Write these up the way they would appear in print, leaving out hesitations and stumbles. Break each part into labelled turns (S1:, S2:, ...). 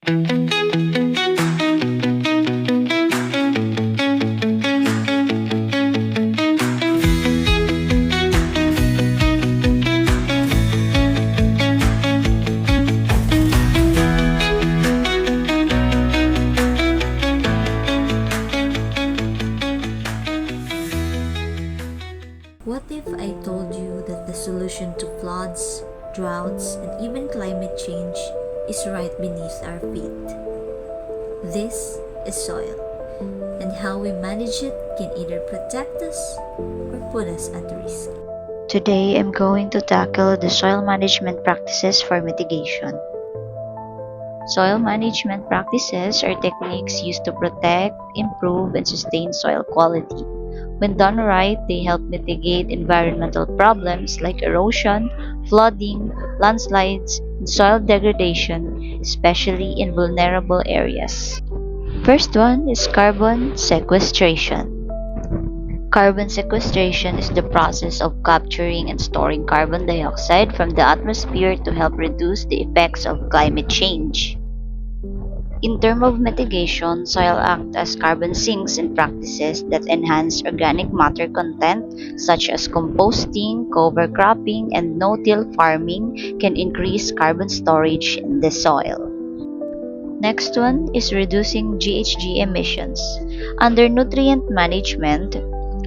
S1: What if I told you that the solution to floods, droughts, and even climate change is right beneath our feet? This is soil, and how we manage it can either protect us or put us at risk.
S2: Today, I'm going to tackle the soil management practices for mitigation. Soil management practices are techniques used to protect, improve, and sustain soil quality. When done right, they help mitigate environmental problems like erosion, flooding, landslides, and soil degradation, especially in vulnerable areas. First one is carbon sequestration. Carbon sequestration is the process of capturing and storing carbon dioxide from the atmosphere to help reduce the effects of climate change. In terms of mitigation, soil acts as carbon sinks in practices that enhance organic matter content, such as composting, cover cropping, and no-till farming, can increase carbon storage in the soil. Next one is reducing GHG emissions. Under nutrient management,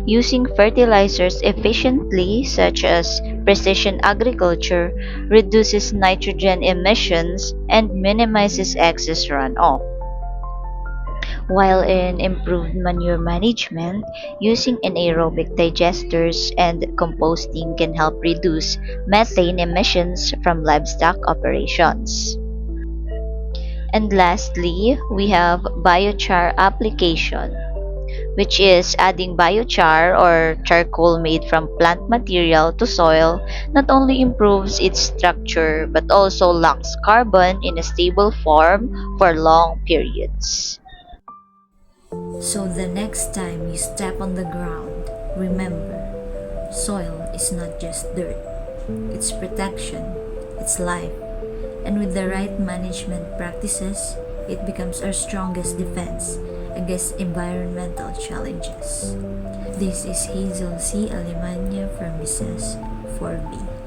S2: using fertilizers efficiently, such as precision agriculture, reduces nitrogen emissions and minimizes excess runoff. While in improved manure management, using anaerobic digesters and composting can help reduce methane emissions from livestock operations. And lastly, we have biochar application, which is adding biochar or charcoal made from plant material to soil not only improves its structure but also locks carbon in a stable form for long periods.
S1: So the next time you step on the ground, remember, soil is not just dirt. It's protection, it's life. And with the right management practices, it becomes our strongest defense against environmental challenges. This is Hazel C. Alemania from Mrs. 4B.